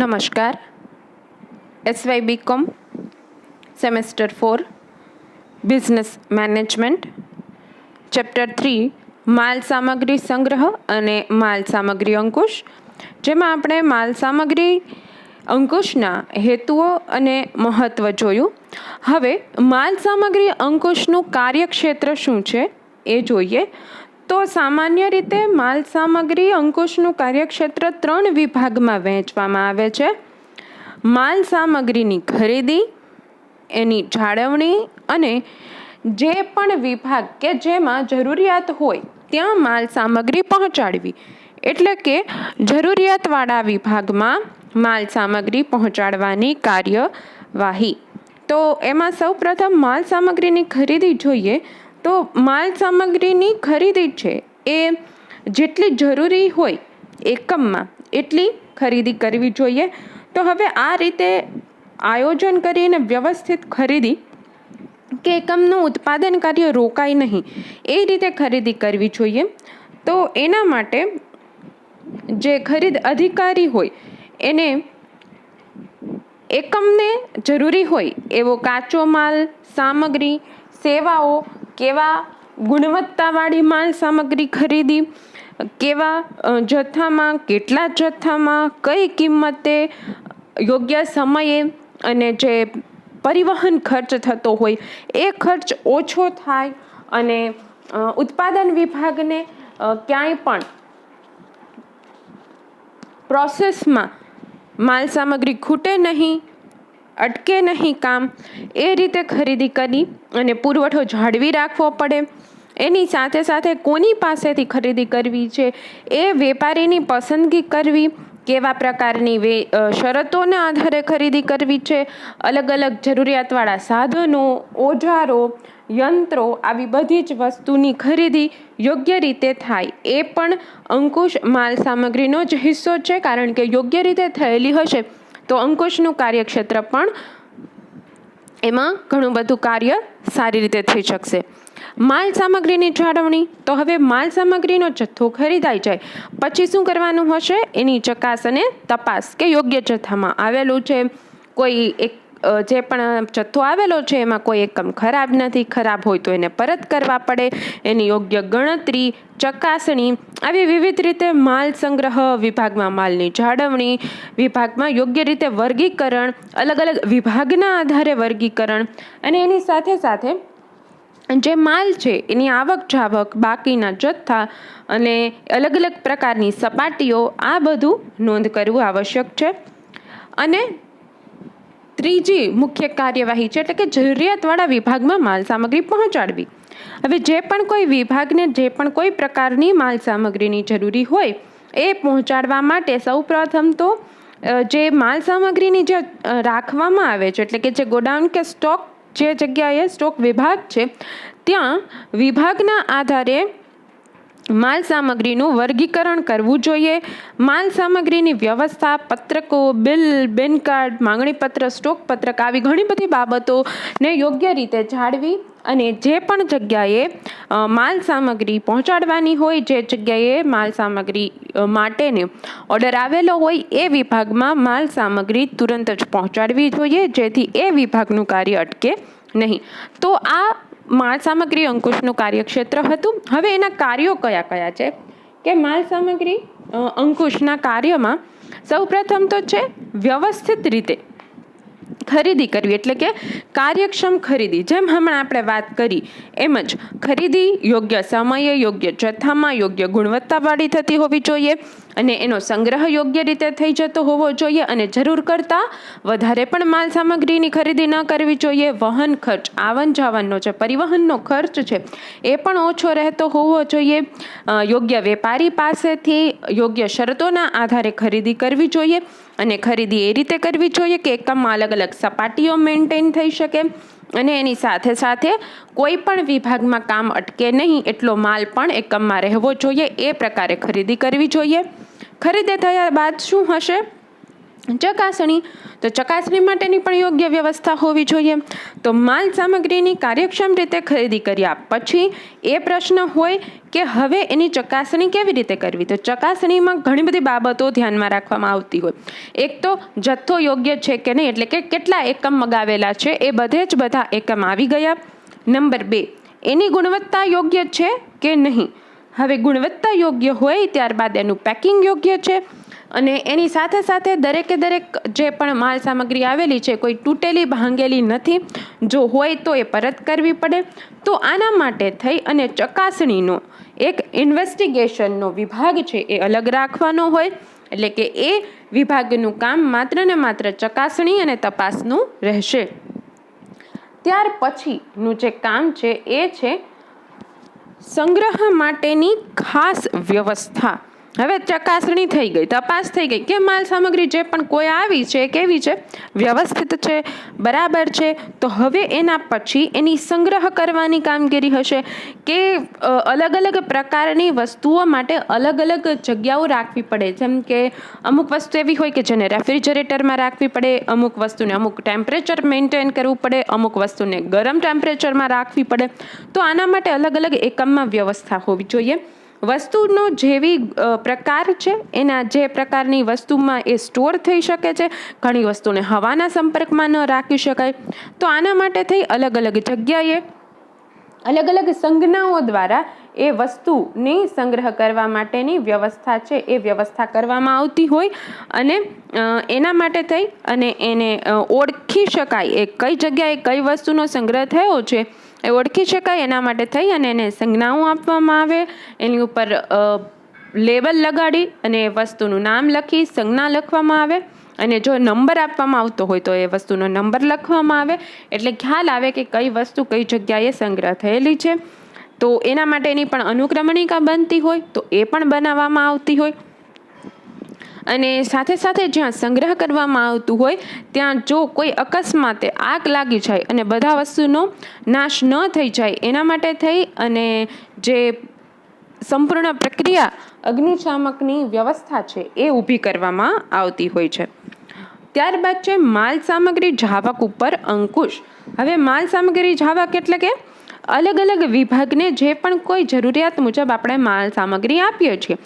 નમસ્કાર. SY BCom semester 4 business management chapter 3 માલ સામગ્રી સંગ્રહ અને માલ સામગ્રી અંકુશ, જેમાં આપણે માલ સામગ્રી અંકુશના હેતુઓ અને મહત્ત્વ જોયું. હવે માલ સામગ્રી અંકુશનું કાર્યક્ષેત્ર શું છે એ જોઈએ. તો સામાન્ય રીતે માલ સામગ્રી અંકુશનું કાર્યક્ષેત્ર 3 વિભાગમાં વહેંચવામાં આવે છે. માલ સામગ્રીની ખરીદી, એની જાળવણી અને જે પણ વિભાગ કે જેમાં જરૂરિયાત હોય ત્યાં માલ સામગ્રી પહોંચાડવી, એટલે કે જરૂરિયાતવાળા વિભાગમાં માલ સામગ્રી પહોંચાડવાની કાર્યવાહી. તો એમાં સૌપ્રથમ માલ સામગ્રીની ખરીદી જોઈએ. તો માલ સામગ્રીની ખરીદી છે એ જેટલી જરૂરી હોય એકમમાં એટલી ખરીદી કરવી જોઈએ. તો હવે આ રીતે આયોજન કરીને વ્યવસ્થિત ખરીદી કે એકમનું ઉત્પાદન કાર્ય રોકાય નહીં એ રીતે ખરીદી કરવી જોઈએ. તો એના માટે જે ખરીદ અધિકારી હોય એને એકમને જરૂરી હોય એવો કાચો માલ, સામગ્રી, સેવાઓ, કેવા ગુણવત્તાવાળી માલ સામગ્રી ખરીદી, કેવા જથ્થામાં, કેટલા જથ્થામાં, કઈ કિંમતે, યોગ્ય સમયે, અને જે પરિવહન ખર્ચ થતો હોય એ ખર્ચ ઓછો થાય અને ઉત્પાદન વિભાગને ક્યાંય પણ પ્રોસેસમાં માલ સામગ્રી ખૂટે નહીં, અટકે નહીં કામ, એ રીતે ખરીદી કરી અને પુરવઠો જાળવી રાખવો પડે. એની સાથે સાથે કોની પાસેથી ખરીદી કરવી છે એ વેપારીની પસંદગી કરવી, કેવા પ્રકારની શરતોના આધારે ખરીદી કરવી છે, અલગ અલગ જરૂરિયાતવાળા સાધનો, ઓજારો, યંત્રો, આવી બધી જ વસ્તુની ખરીદી યોગ્ય રીતે થાય એ પણ અંકુશ માલ સામગ્રીનો જ હિસ્સો છે. કારણ કે યોગ્ય રીતે થયેલી હશે તો અંકુશનું કાર્યક્ષેત્ર પણ એમાં ઘણું બધું કાર્ય સારી રીતે થઈ શકશે. માલ સામગ્રીની જાળવણી. તો હવે માલ સામગ્રીનો જથ્થો ખરીદાઈ જાય પછી શું કરવાનું હશે? એની ચકાસ અને તપાસ કે યોગ્ય જથ્થામાં આવેલું છે, કોઈ એક જે પણ જથ્થો આવેલો છે એમાં કોઈ એકમ ખરાબ નથી, ખરાબ હોય તો એને પરત કરવા પડે, એની યોગ્ય ગણતરી, ચકાસણી, આવી વિવિધ રીતે માલ સંગ્રહ વિભાગમાં માલની જાળવણી, વિભાગમાં યોગ્ય રીતે વર્ગીકરણ, અલગ અલગ વિભાગના આધારે વર્ગીકરણ, અને એની સાથે સાથે જે માલ છે એની આવક જાવક, બાકીના જથ્થા અને અલગ અલગ પ્રકારની સપાટીઓ, આ બધું નોંધ કરવું આવશ્યક છે. અને ત્રીજી મુખ્ય કાર્યવાહી છે એટલે કે જરૂરિયાતવાળા વિભાગમાં માલ સામગ્રી પહોંચાડવી. હવે જે પણ કોઈ વિભાગને જે પણ કોઈ પ્રકારની માલ સામગ્રીની જરૂરી હોય એ પહોંચાડવા માટે સૌપ્રથમ તો જે માલ સામગ્રીની જે રાખવામાં આવે છે એટલે કે જે ગોડાઉન કે સ્ટોક, જે જગ્યાએ સ્ટોક વિભાગ છે ત્યાં વિભાગના આધારે માલ સામગ્રીનું વર્ગીકરણ કરવું જોઈએ. માલ સામગ્રીની વ્યવસ્થા, પત્રકો, બિલ, બેન કાર્ડ, માંગણી પત્ર, સ્ટોક પત્રક, આવી ઘણી બધી બાબતોને યોગ્ય રીતે જાળવી અને જે પણ જગ્યાએ માલ સામગ્રી પહોંચાડવાની હોય, જે જગ્યાએ માલ સામગ્રી માટેને ઓર્ડર આવેલો હોય એ વિભાગમાં માલ સામગ્રી તુરંત જ પહોંચાડવી જોઈએ, જેથી એ વિભાગનું કાર્ય અટકે નહીં. તો આ માલ સામગ્રી અંકુશનું કાર્યક્ષેત્ર હતું. હવે એના કાર્યો કયા કયા છે કે માલ સામગ્રી અંકુશના કાર્યમાં સૌપ્રથમ તો છે વ્યવસ્થિત રીતે ખરીદી કરવી, એટલે કે કાર્યક્ષમ ખરીદી. જેમ હમણાં આપણે વાત કરી એમ જ ખરીદી યોગ્ય સમયે, યોગ્ય જથ્થામાં, યોગ્ય ગુણવત્તાવાળી થતી હોવી જોઈએ અને એનો સંગ્રહ યોગ્ય રીતે થઈ જતો હોવો જોઈએ અને જરૂર કરતાં વધારે પણ માલ સામગ્રીની ખરીદી ન કરવી જોઈએ. વહન ખર્ચ, આવન જાવનનો જે પરિવહનનો ખર્ચ છે એ પણ ઓછો રહેતો હોવો જોઈએ. યોગ્ય વેપારી પાસેથી યોગ્ય શરતોના આધારે ખરીદી કરવી જોઈએ અને ખરીદી એ રીતે કરવી જોઈએ કે એકમમાં અલગ અલગ સપાટીઓ મેન્ટેન થઈ શકે અને એની સાથે સાથે કોઈ પણ વિભાગમાં કામ અટકે નહીં એટલો માલ પણ એકમમાં રહેવો જોઈએ. એ પ્રકારે ખરીદી કરવી જોઈએ. ખરીદી થયા બાદ શું હશે ચકાસણી, તો ચકાસણી માટેની પણ યોગ્ય વ્યવસ્થા હોવી જોઈએ. તો માલ સામગ્રીની કાર્યક્ષમ રીતે ખરીદી કર્યા પછી એ પ્રશ્ન હોય કે હવે એની ચકાસણી કેવી રીતે કરવી. તો ચકાસણીમાં ઘણી બધી બાબતો ધ્યાનમાં રાખવામાં આવતી હોય. એક તો જથ્થો યોગ્ય છે કે નહીં, એટલે કે કેટલા એકમ મગાવેલા છે એ બધે જ બધા એકમ આવી ગયા. નંબર 2, એની ગુણવત્તા યોગ્ય છે કે નહીં. હવે ગુણવત્તા યોગ્ય હોય ત્યારબાદ એનું પેકિંગ યોગ્ય છે, અને એની સાથે સાથે દરેકે દરેક જે પણ માલ સામગ્રી આવેલી છે કોઈ તૂટેલી ભાંગેલી નથી. જો હોય તો એ પરત કરવી પડે. તો આના માટે થઈ અને ચકાસણીનો એક ઇન્વેસ્ટિગેશનનો વિભાગ છે એ અલગ રાખવાનો હોય. એટલે કે એ વિભાગનું કામ માત્ર ને માત્ર ચકાસણી અને તપાસનું રહેશે. ત્યાર પછીનું જે કામ છે એ છે સંગ્રહ માટેની ખાસ વ્યવસ્થા. હવે ચકાસણી થઈ ગઈ, તપાસ થઈ ગઈ કે માલ સામગ્રી જે પણ કોઈ આવી છે કેવી છે, વ્યવસ્થિત છે, બરાબર છે. તો હવે એના પછી એની સંગ્રહ કરવાની કામગીરી હશે કે અલગ અલગ પ્રકારની વસ્તુઓ માટે અલગ અલગ જગ્યાઓ રાખવી પડે. જેમ કે અમુક વસ્તુ એવી હોય કે જેને રેફ્રિજરેટરમાં રાખવી પડે, અમુક વસ્તુને અમુક ટેમ્પરેચર મેન્ટેન કરવું પડે, અમુક વસ્તુને ગરમ ટેમ્પરેચરમાં રાખવી પડે. તો આના માટે અલગ અલગ એકમમાં વ્યવસ્થા હોવી જોઈએ. વસ્તુનો જેવી પ્રકાર છે એના જે પ્રકારની વસ્તુમાં એ સ્ટોર થઈ શકે છે. ઘણી વસ્તુને હવાના સંપર્કમાં ન રાખી શકાય. તો આના માટે થઈ અલગ અલગ જગ્યાએ અલગ અલગ સંજ્ઞાઓ દ્વારા એ વસ્તુની સંગ્રહ કરવા માટેની વ્યવસ્થા છે એ વ્યવસ્થા કરવામાં આવતી હોય. અને એના માટે થઈ અને એને ઓળખી શકાય એ કઈ જગ્યાએ કઈ વસ્તુનો સંગ્રહ થયો છે એ ઓળખી શકાય. એના માટે થઈ અને એને સંજ્ઞાઓ આપવામાં આવે. એની ઉપર લેબલ લગાડી અને વસ્તુનું નામ લખી સંજ્ઞા લખવામાં આવે. અને જો નંબર આપવામાં આવતો હોય તો એ વસ્તુનો નંબર લખવામાં આવે. એટલે ખ્યાલ આવે કે કઈ વસ્તુ કઈ જગ્યાએ સંગ્રહ થયેલી છે. તો એના માટેની પણ અનુક્રમણિકા બનતી હોય તો એ પણ બનાવવામાં આવતી હોય. અને સાથે સાથે જ્યાં સંગ્રહ કરવામાં આવતું હોય ત્યાં જો કોઈ અકસ્માતે આગ લાગી જાય અને બધા વસ્તુનો નાશ ન થઈ જાય એના માટે થઈ અને જે સંપૂર્ણ પ્રક્રિયા અગ્નિશામકની વ્યવસ્થા છે એ ઊભી કરવામાં આવતી હોય છે. ત્યારબાદ છે માલ સામગ્રી જાવક ઉપર અંકુશ. હવે માલ સામગ્રી જાવક એટલે કે અલગ અલગ વિભાગને જે પણ કોઈ જરૂરિયાત મુજબ આપણે માલ સામગ્રી આપીએ છીએ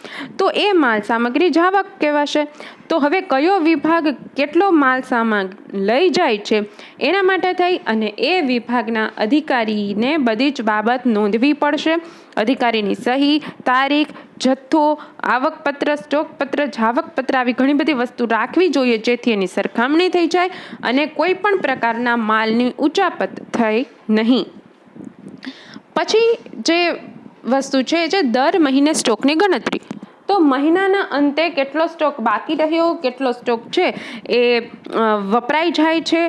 તો એ માલ સામગ્રી જાવક કહેવાશે. તો હવે કયો વિભાગ કેટલો માલ સામાન લઈ જાય છે એના માટે થઈ અને એ વિભાગના અધિકારીને બધી જ બાબત નોંધવી પડશે. અધિકારીની સહી, તારીખ, જથ્થો, આવકપત્ર, સ્ટોકપત્ર, જાવકપત્ર આવી ઘણી બધી વસ્તુ રાખવી જોઈએ જેથી એની સરખામણી થઈ જાય અને કોઈ પણ પ્રકારના માલની ઉચાપત થઈ નહીં. પછી જે વસ્તુ છે જે દર મહિને સ્ટોકની ગણતરી. તો મહિનાના અંતે કેટલો સ્ટોક બાકી રહ્યો, કેટલો સ્ટોક છે એ વપરાઈ જાય છે,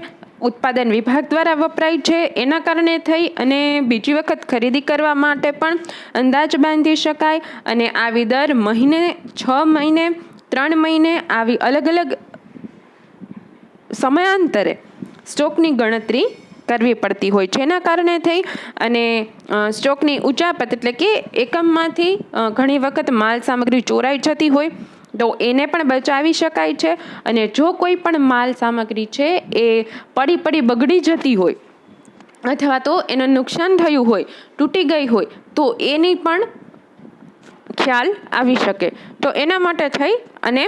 ઉત્પાદન વિભાગ દ્વારા વપરાય છે. એના કારણે થઈ અને બીજી વખત ખરીદી કરવા માટે પણ અંદાજ બાંધી શકાય. અને આવી દર મહિને, 6 મહિને, 3 મહિને આવી અલગ અલગ સમયાંતરે સ્ટોકની ગણતરી કરવી પડતી હોય છે. એના કારણે થઈ અને સ્ટોકની ઉચાપત એટલે કે એકમમાંથી ઘણી વખત માલ સામગ્રી ચોરાઈ જતી હોય તો એને પણ બચાવી શકાય છે. અને જો કોઈ પણ માલ સામગ્રી છે એ પડી બગડી જતી હોય અથવા તો એનું નુકસાન થયું હોય, તૂટી ગઈ હોય તો એની પણ ખ્યાલ આવી શકે. તો એના માટે થઈ અને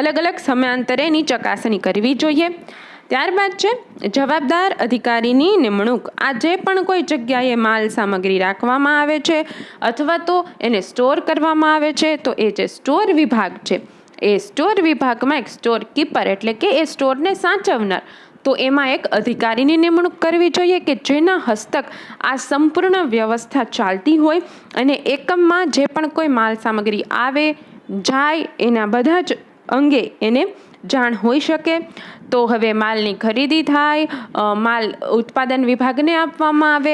અલગ અલગ સમયાંતરે એની ચકાસણી કરવી જોઈએ. ત્યારબાદ છે જવાબદાર અધિકારીની નિમણૂક. આ જે પણ કોઈ જગ્યાએ માલ સામગ્રી રાખવામાં આવે છે અથવા તો એને સ્ટોર કરવામાં આવે છે તો એ જે સ્ટોર વિભાગ છે એ સ્ટોર વિભાગમાં એક સ્ટોર કીપર એટલે કે એ સ્ટોરને સાચવનાર તો એમાં એક અધિકારીની નિમણૂક કરવી જોઈએ કે જેના હસ્તક આ સંપૂર્ણ વ્યવસ્થા ચાલતી હોય અને એકમમાં જે પણ કોઈ માલ સામગ્રી આવે જાય એના બધા જ અંગે એને જાણ હોઈ શકે. તો હવે માલની ખરીદી થાય, માલ ઉત્પાદન વિભાગને આપવામાં આવે,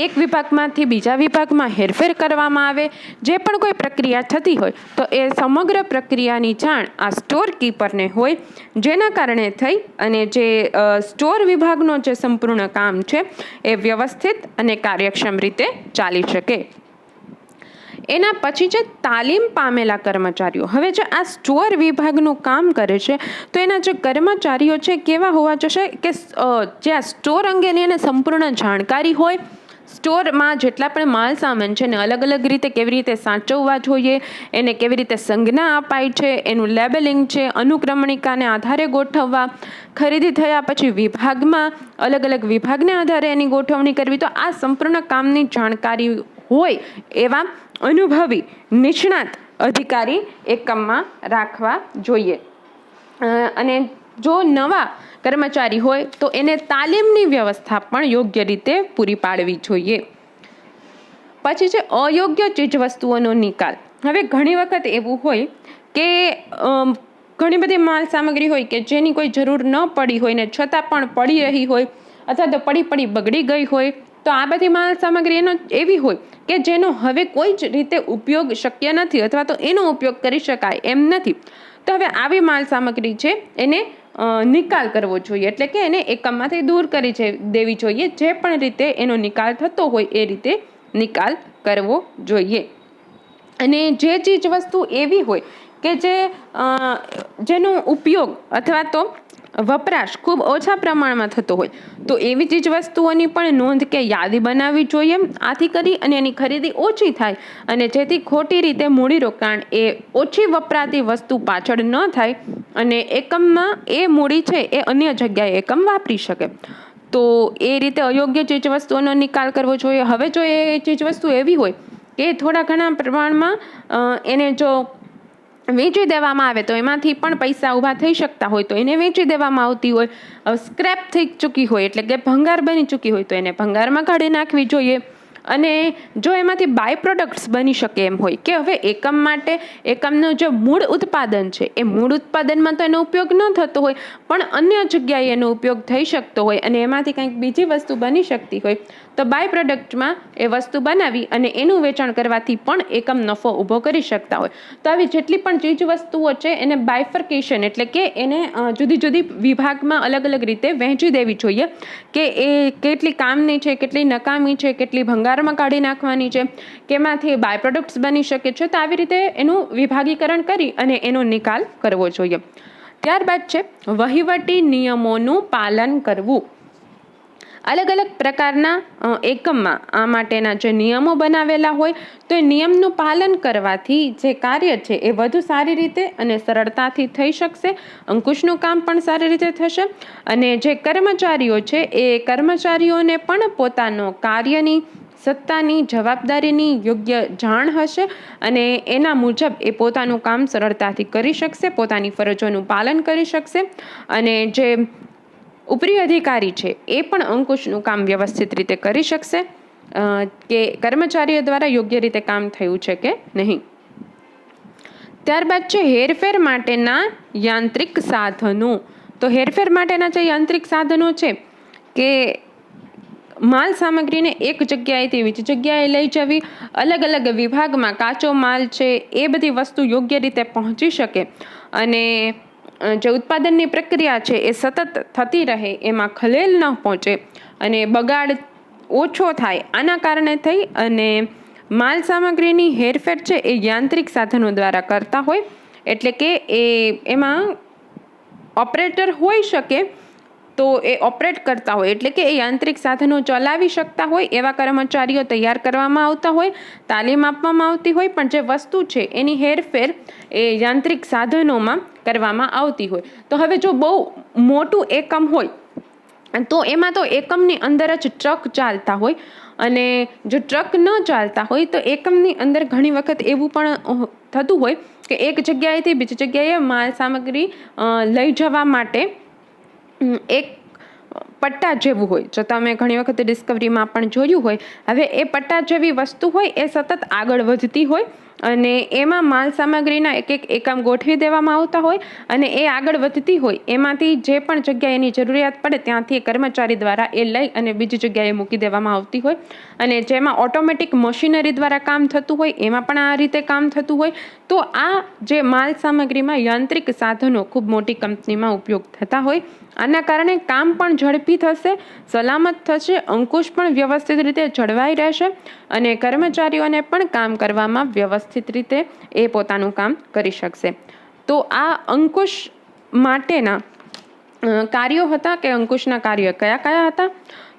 એક વિભાગમાંથી બીજા વિભાગમાં હેરફેર કરવામાં આવે, જે પણ કોઈ પ્રક્રિયા થતી હોય તો એ સમગ્ર પ્રક્રિયાની જાણ આ સ્ટોર કીપરને હોય. જેના કારણે થઈ અને જે સ્ટોર વિભાગનો જે સંપૂર્ણ કામ છે એ વ્યવસ્થિત અને કાર્યક્ષમ રીતે ચાલી શકે. એના પછી છે તાલીમ પામેલા કર્મચારીઓ. હવે જે આ સ્ટોર વિભાગનું કામ કરે છે તો એના જે કર્મચારીઓ છે કેવા હોવા જોશે કે જે આ સ્ટોર અંગેની એને સંપૂર્ણ જાણકારી હોય, સ્ટોરમાં જેટલા પણ માલ સામાન છે ને અલગ અલગ રીતે કેવી રીતે સાચવવા જોઈએ, એને કેવી રીતે સંજ્ઞા અપાય છે, એનું લેબલિંગ છે, અનુક્રમણિકાને આધારે ગોઠવવા, ખરીદી થયા પછી વિભાગમાં અલગ અલગ વિભાગને આધારે એની ગોઠવણી કરવી. તો આ સંપૂર્ણ કામની જાણકારી હોય એવા અનુભવી નિષ્ણાત અધિકારી એકમમાં રાખવા જોઈએ. અને જો નવા કર્મચારી હોય તો એને તાલીમની વ્યવસ્થા પણ યોગ્ય રીતે પૂરી પાડવી જોઈએ. પછી છે અયોગ્ય ચીજવસ્તુઓનો નિકાલ. હવે ઘણી વખત એવું હોય કે ઘણી બધી માલ સામગ્રી હોય કે જેની કોઈ જરૂર ન પડી હોય ને છતાં પણ પડી રહી હોય અથવા તો પડી બગડી ગઈ હોય, તો આ બધી માલ સામગ્રી એનો એવી હોય કે જેનો હવે કોઈ જ રીતે ઉપયોગ શક્ય નથી અથવા તો એનો ઉપયોગ કરી શકાય એમ નથી. તો હવે આવી માલ સામગ્રી છે એને નિકાલ કરવો જોઈએ, એટલે કે એને એકમમાંથી દૂર કરી દેવી જોઈએ. જે પણ રીતે એનો નિકાલ થતો હોય એ રીતે નિકાલ કરવો જોઈએ. અને જે ચીજ વસ્તુ એવી હોય કે જેનો ઉપયોગ અથવા તો વપરાશ ખૂબ ઓછા પ્રમાણમાં થતો હોય તો એવી ચીજ વસ્તુઓની પણ નોંધ કે યાદી બનાવવી જોઈએ. આથી કરી અને એની ખરીદી ઓછી થાય અને જેથી ખોટી રીતે મૂડીરોકાણ એ ઓછી વપરાતી વસ્તુ પાછળ ન થાય અને એકમમાં એ મૂડી છે એ અન્ય જગ્યાએ એકમ વાપરી શકે. તો એ રીતે અયોગ્ય ચીજ વસ્તુઓનો નિકાલ કરવો જોઈએ. હવે જો એ ચીજ વસ્તુ એવી હોય કે થોડા ઘણા પ્રમાણમાં એને જો વેચી દેવામાં આવે તો એમાંથી પણ પૈસા ઊભા થઈ શકતા હોય તો એને વેચી દેવામાં આવતી હોય. સ્ક્રેપ થઈ ચૂકી હોય એટલે કે ભંગાર બની ચૂકી હોય તો એને ભંગારમાં કાઢી નાખવી જોઈએ. અને જો એમાંથી બાય પ્રોડક્ટ્સ બની શકે એમ હોય કે હવે એકમ માટે એકમનું જે મૂળ ઉત્પાદન છે એ મૂળ ઉત્પાદનમાં તો એનો ઉપયોગ ન થતો હોય પણ અન્ય જગ્યાએ એનો ઉપયોગ થઈ શકતો હોય અને એમાંથી કંઈક બીજી વસ્તુ બની શકતી હોય તો બાય પ્રોડક્ટમાં એ વસ્તુ બનાવી અને એનું વેચાણ કરવાથી પણ એકમ નફો ઊભો કરી શકતા હોય. તો આવી જેટલી પણ ચીજ વસ્તુઓ છે એને બાયફર્કેશન એટલે કે એને જુદી જુદી વિભાગમાં અલગ અલગ રીતે વહેંચી દેવી જોઈએ કે એ કેટલી કામની છે, કેટલી નકામી છે, કેટલી ભંગારમાં કાઢી નાખવાની છે, કેમાંથી બાય પ્રોડક્ટ્સ બની શકે છે. તો આવી રીતે એનું વિભાગીકરણ કરી અને એનો નિકાલ કરવો જોઈએ. ત્યારબાદ છે વહીવટી નિયમોનું પાલન કરવું. અલગ અલગ પ્રકારના એકમમાં આ માટેના જે નિયમો બનાવેલા હોય તો એ નિયમનું પાલન કરવાથી જે કાર્ય છે એ વધુ સારી રીતે અને સરળતાથી થઈ શકશે. અંકુશનું કામ પણ સારી રીતે થશે અને જે કર્મચારીઓ છે એ કર્મચારીઓને પણ પોતાનો કાર્યની, સત્તાની, જવાબદારીની યોગ્ય જાણ હશે અને એના મુજબ એ પોતાનું કામ સરળતાથી કરી શકશે, પોતાની ફરજોનું પાલન કરી શકશે. અને જે ઉપરી અધિકારી છે એ પણ અંકુશનું કામ વ્યવસ્થિત રીતે કરી શકશે કે કર્મચારીઓ દ્વારા યોગ્ય રીતે કામ થયું છે કે નહીં. ત્યારબાદ છે હેરફેર માટેના યાંત્રિક સાધનો. તો હેરફેર માટેના જે યાંત્રિક સાધનો છે કે માલ સામગ્રીને એક જગ્યાએથી બીજી જગ્યાએ લઈ જવી, અલગ અલગ વિભાગમાં કાચો માલ છે એ બધી વસ્તુ યોગ્ય રીતે પહોંચી શકે અને જે ઉત્પાદનની પ્રક્રિયા છે એ સતત થતી રહે, એમાં ખલેલ ન પહોંચે અને બગાડ ઓછો થાય. આના કારણે થઈ અને માલ સામગ્રીની હેરફેર છે એ યાંત્રિક સાધનો દ્વારા કરતા હોય એટલે કે એમાં ઓપરેટર હોઈ શકે તો એ ઓપરેટ કરતા હોય એટલે કે એ યાંત્રિક સાધનો ચલાવી શકતા હોય એવા કર્મચારીઓ તૈયાર કરવામાં આવતા હોય, તાલીમ આપવામાં આવતી હોય, પણ જે વસ્તુ છે એની હેરફેર એ યાંત્રિક સાધનોમાં કરવામાં આવતી હોય. તો હવે જો બહુ મોટું એકમ હોય તો એમાં તો એકમની અંદર જ ટ્રક ચાલતા હોય અને જો ટ્રક ન ચાલતા હોય તો એકમની અંદર ઘણી વખત એવું પણ થતું હોય કે એક જગ્યાએથી બીજી જગ્યાએ માલ સામગ્રી લઈ જવા માટે એક પટ્ટા જેવું હોય. જો તમે ઘણી વખત ડિસ્કવરીમાં પણ જોયું હોય, હવે એ પટ્ટા જેવી વસ્તુ હોય એ સતત આગળ વધતી હોય અને એમાં માલ સામગ્રીના એક એક એકમ ગોઠવી દેવામાં આવતા હોય અને એ આગળ વધતી હોય એમાંથી જે પણ જગ્યાએ એની જરૂરિયાત પડે ત્યાંથી કર્મચારી દ્વારા એ લઈ અને બીજી જગ્યાએ મૂકી દેવામાં આવતી હોય. અને જેમાં ઓટોમેટિક મશીનરી દ્વારા કામ થતું હોય એમાં પણ આ રીતે કામ થતું હોય. તો આ જે માલ સામગ્રીમાં યાંત્રિક સાધનો ખૂબ મોટી કંપનીમાં ઉપયોગ થતા હોય આના કારણે કામ પણ ઝડપી થશે, સલામત થશે, અંકુશ પણ વ્યવસ્થિત રીતે જળવાઈ રહેશે અને કર્મચારીઓને પણ કામ કરવામાં વ્યવસ્થિત રીતે એ પોતાનું કામ કરી શકશે. તો આ અંકુશ માટેના કાર્યો હતા કે અંકુશના કાર્યો કયા કયા હતા.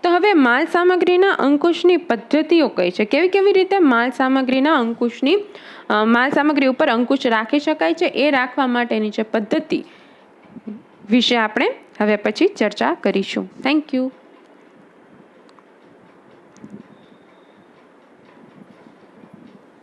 તો હવે માલ સામગ્રીના અંકુશની પદ્ધતિઓ કઈ છે, કેવી કેવી રીતે માલ સામગ્રી ઉપર અંકુશ રાખી શકાય છે, એ રાખવા માટેની જે પદ્ધતિ વિશે આપણે હવે પછી ચર્ચા કરીશું. Thank you.